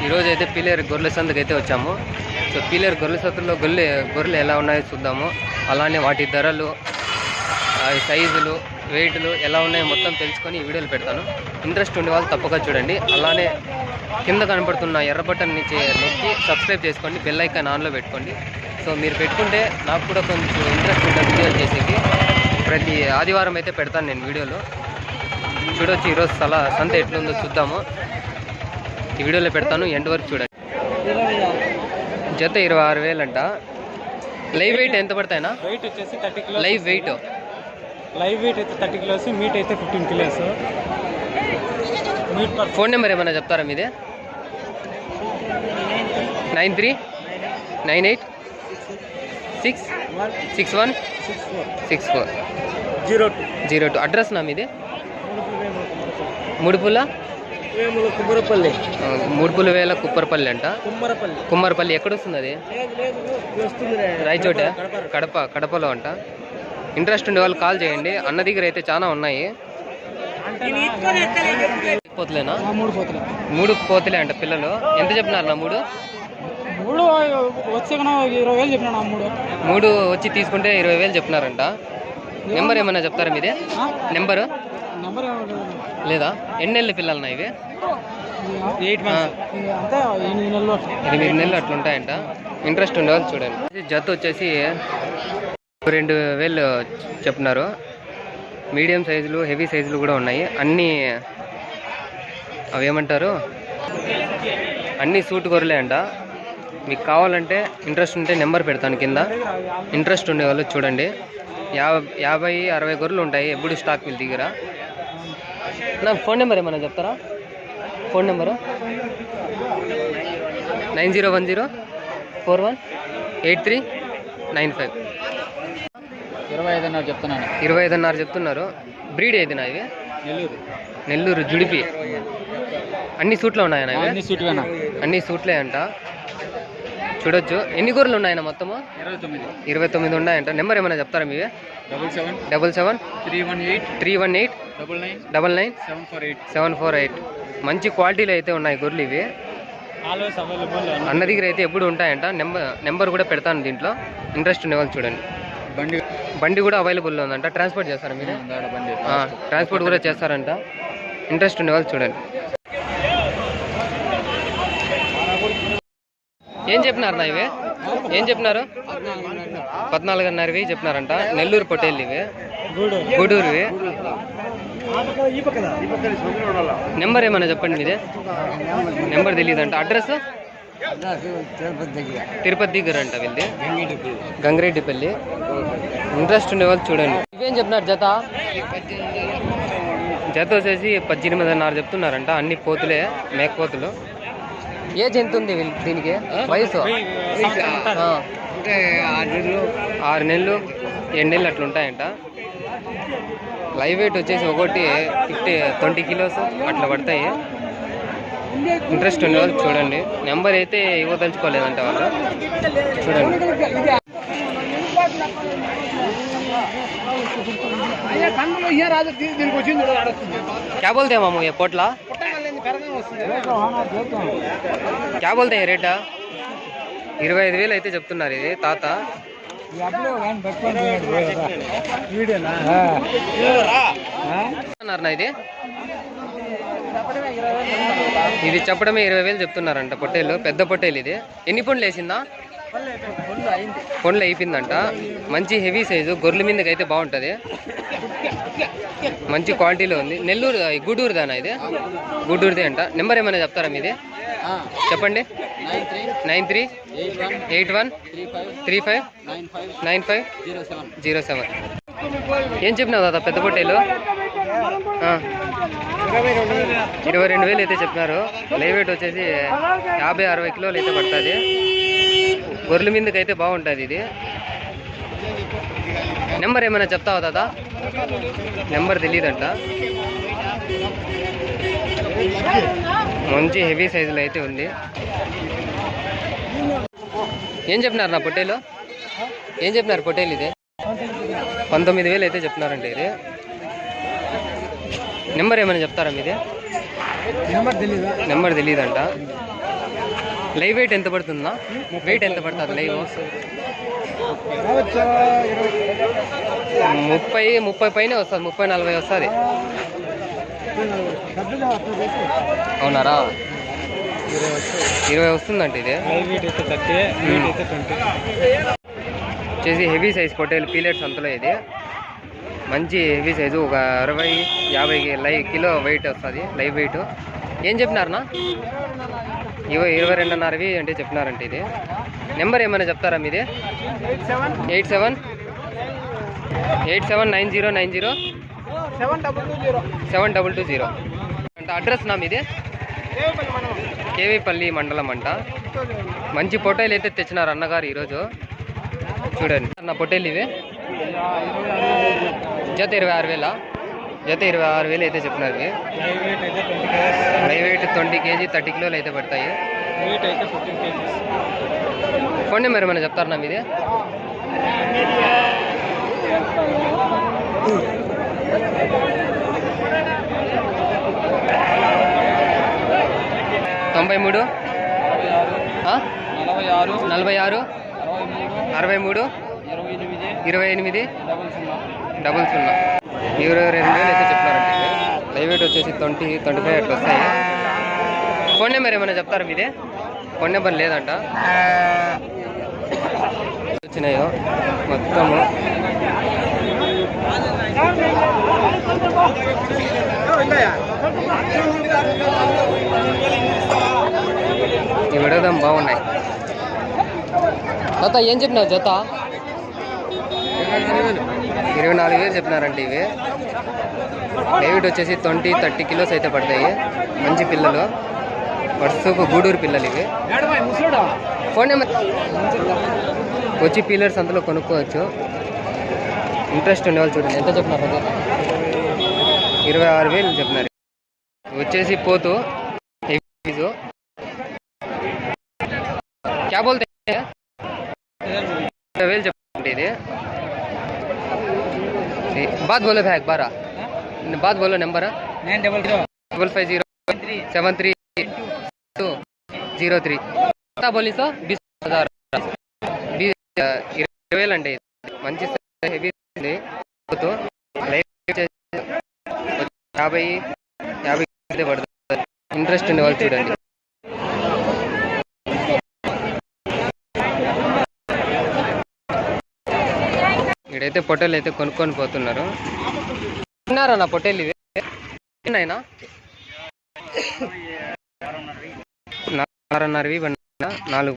ఈరోజు అయితే పీలేరు గొర్రెల సంతకి అయితే వచ్చాము. సో పీలేరు గొర్రెల సంతలో గొర్రెలు ఎలా ఉన్నాయో చూద్దాము. అలానే వాటి ధరలు, సైజులు, వెయిట్లు ఎలా ఉన్నాయో మొత్తం తెలుసుకొని ఈ వీడియోలు పెడతాను. ఇంట్రెస్ట్ ఉండే వాళ్ళు తప్పక చూడండి. అలానే కింద కనపడుతున్న ఎర్ర బటన్ నుంచి నొక్కి సబ్స్క్రైబ్ చేసుకోండి, బెల్ ఐకాన్ ఆన్లో పెట్టుకోండి. సో మీరు పెట్టుకుంటే నాకు కూడా కొంచెం ఇంట్రెస్ట్ ఉంటుంది వీడియోలు చేసేకి. ప్రతి ఆదివారం అయితే పెడతాను నేను వీడియోలు. చూడొచ్చు ఈరోజు సంత ఎట్లుందో చూద్దాము. ఈ వీడియోలో పెడతాను, ఎండ్ వరకు చూడండి. జత 26,000 అంట. లైవ్ వెయిట్ ఎంత పడతాయినా? వెయిట్ వచ్చేసి 30 కిలోస్. లైవ్ వెయిట్ అయితే 30 కిలోస్, మీట్ అయితే 15 కిలోస్. మీట్ ఫోన్ నెంబర్ ఏమైనా చెప్తారా మీదే? 939866166402. అడ్రస్ నా మీది? మూడుపుల కుప్పరపల్లి అంట. కుమ్మరపల్లి ఎక్కడ వస్తుంది అది? రాయచోట, కడపలో అంట. ఇంట్రెస్ట్ ఉండే వాళ్ళు కాల్ చేయండి. అన్న దగ్గర అయితే చాలా ఉన్నాయి. పోతులేనా? 3 పోతులే అంట పిల్లలు. ఎంత చెప్పినారు నా? 3 వచ్చి తీసుకుంటే 20,000 చెప్పినారంట. నెంబర్ ఏమైనా చెప్తారా మీదే? నెంబరు లేదా? ఎన్ని నెలలు పిల్లలు ఇవి? 8 నెలలు అట్లుంటాయంట. ఇంట్రెస్ట్ ఉండేవాళ్ళు చూడండి. జత వచ్చేసి 2,000 చెప్తున్నారు. మీడియం సైజులు, హెవీ సైజులు కూడా ఉన్నాయి. అన్నీ అవి ఏమంటారు, అన్నీ సూట్ గొర్రెలే అంట. మీకు కావాలంటే ఇంట్రెస్ట్ ఉంటే నెంబర్ పెడతాను కింద. ఇంట్రెస్ట్ ఉండేవాళ్ళు చూడండి. 50-60 గొర్రెలు ఉంటాయి ఎప్పుడు స్టాక్ వీళ్ళ దగ్గర. నా ఫోన్ నెంబర్ ఏమైనా చెప్తారా? Phone number 9010418395. 25 చెప్తున్నాను. 25.5 చెప్తున్నారు. బ్రీడ్ ఏదినా ఇవి? నెల్లూరు జుడిపి. అన్ని సూట్లో ఉన్నాయన్నా ఇవి? అన్ని సూట్లే అంట. చూడొచ్చు. ఎన్ని గొర్రెలు ఉన్నాయన్న మొత్తము? 29 ఉన్నాయంట. నెంబర్ ఏమైనా చెప్తారా మీవే? 777318999748. మంచి క్వాలిటీలో అయితే ఉన్నాయి గొర్రెలు ఇవి. అన్న దగ్గర అయితే ఎప్పుడు ఉంటాయంట. నెంబర్ కూడా పెడతాను దీంట్లో. ఇంట్రెస్ట్ ఉండేవాళ్ళు చూడండి. బండి కూడా అవైలబుల్లో ఉందంట. ట్రాన్స్పోర్ట్ చేస్తారా మీరు? ట్రాన్స్పోర్ట్ కూడా చేస్తారంట. ఇంట్రెస్ట్ ఉండేవాళ్ళు చూడండి. ఏం చెప్పినారు నా ఇవి? ఏం చెప్పినారు? 14.5 చెప్పినారంట. నెల్లూరు పొట్టేళ్ళు ఇవి, గూడూరువి. నెంబర్ ఏమైనా చెప్పండి మీదే? నెంబర్ తెలియదంట. అడ్రస్ తిరుపతి దగ్గర అంట వీళ్ళది, గంగిరెడ్డిపల్లి. ఇంట్రెస్ట్ ఉండేవాళ్ళు చూడండి. ఇవేం చెప్పినారు జత? వచ్చేసి 18.5 చెప్తున్నారంట. అన్ని పోతులే, మేకపోతులు. ఏజ్ ఎంత ఉంది దీనికి? వయసు 6 నెలలు 7 నెలలు అట్లుంటాయంట. లైవ్ వెయిట్ వచ్చేసి ఒకటి 20 కిలోస్ అట్లా పడతాయి. ఇంట్రెస్ట్ ఉండేవాళ్ళు చూడండి. నెంబర్ అయితే ఇవ్వదలుచుకోలేదంట వాళ్ళు. చూడండి. क्या बोलते हैं मामू ये पोटला? क्या बोलते हैं రేటా? 25,000 అయితే చెప్తున్నారు. ఇది తాత ఇది చెప్పడమే 20,000 చెప్తున్నారంట. పొట్టేలు, పెద్ద పొట్టేలు. ఇది ఎన్ని పండ్లు వేసిందా? పండ్లు అయిపోయిందంట. మంచి హెవీ సైజు గొర్రెల మీదకి అయితే బాగుంటుంది. మంచి క్వాలిటీలో ఉంది. నెల్లూరు గూడూరు దానా? ఇది గూడూరుదే అంట. నెంబర్ ఏమైనా చెప్తారా మీది? చెప్పండి. 9381359507. ఏం చెప్పినావు దాదా? పెద్ద పొట్టేలు 22,000 అయితే చెప్పినారు. లైవ్ వెయిట్ వచ్చేసి 50-60 కిలోలు అయితే పడుతుంది. గొర్రెల మీదకి అయితే బాగుంటుంది ఇది. నెంబర్ ఏమైనా చెప్తావా దాదా? నెంబర్ తెలియదంట. మంచి హెవీ సైజులో అయితే ఉంది. ఏం చెప్పినారు నా పొట్టేలు? ఏం చెప్పినారు పొట్టేలు? ఇది 19,000 అయితే చెప్తున్నారంటే. ఇది నెంబర్ ఏమైనా చెప్తారా మీది? నెంబర్ తెలియదంట. లైవ్ వెయిట్ ఎంత పడుతుందా? వెయిట్ ఎంత పడుతుంది లైవ్? 30 పైన వస్తుంది, 30-40 వస్తుంది. అవునారా? 20 వస్తుందంటే ఇది. లైవ్ వెయిట్ అయితే 30, వెయిట్ అయితే 20. వచ్చేసి హెవీ సైజ్ పొట్టేలు పీలెట్స్ అంతలో ఇది మంచి హెవీ సైజు, ఒక 60-50 కిలో వెయిట్ వస్తుంది లైవ్ వెయిట్. ఏం చెప్పినారనా? 22.5 అంటే చెప్పినారంటే ఇది. నెంబర్ ఏమైనా చెప్తారా మీది? 8790907220. అంటే అడ్రస్ నా మీది? కేవీపల్లి మండలం అంట. మంచి పొట్టేలు అయితే తెచ్చినారు అన్నగారు ఈరోజు. చూడండి నా పొట్టేలు ఇవి జత 26,000. జత 26,000 అయితే చెప్పినారు ఇవి. లైవ్ వెయిట్ 20 kg 30 కిలోలు అయితే పడతాయి. వెయిట్ అయితే 15 kg. ఫోన్ నెంబర్ ఏమైనా చెప్తారు నా మీది? 93 46 63 28 00. 22,000 అయితే చెప్పినారంటే. లైవ్ వెయిట్ వచ్చేసి 20-25 అట్లా వస్తాయి. ఫోన్ నెంబర్ ఏమైనా చెప్తారా మీదే? ఫోన్ నెంబర్ లేదంట. వచ్చినాయో మొత్తము ఈ విడదాం బాగున్నాయి. జత ఏం చెప్పినావు? జత 24,000 చెప్పినారంటే ఇవి. వెయిట్ వచ్చేసి 20-30 కిలోస్ అయితే పడతాయి. మంచి పిల్లలు, వర్షపు గూడూరు పిల్లలు ఇవి. ఫోన్ నెంబర్ వచ్చి పీలర్స్ అంతలో కొనుక్కోవచ్చు. ఇంట్రెస్ట్ ఉండేవాళ్ళు చూడండి. ఎంత చెప్పినారు? 26,000 చెప్పినారు. వచ్చేసి పోతు ఫీజు క్యా బోల్తే 20,000 చెప్పండి ఇది. बात बोलो भाई एक बार, बात बोलो नंबर 9505073203. बोली सो 20,000 20,000 అంటే మంచి హెవీ ఉంది. 50 పడుతుంది. ఇంట్రెస్ట్ ఉండే వాళ్ళు చూడండి. ఇక్కడైతే పొట్టేలు అయితే కొనుక్కొని పోతున్నారు. తిన్నారా నా పొట్టేలు ఇవి? అయినా 6.5 4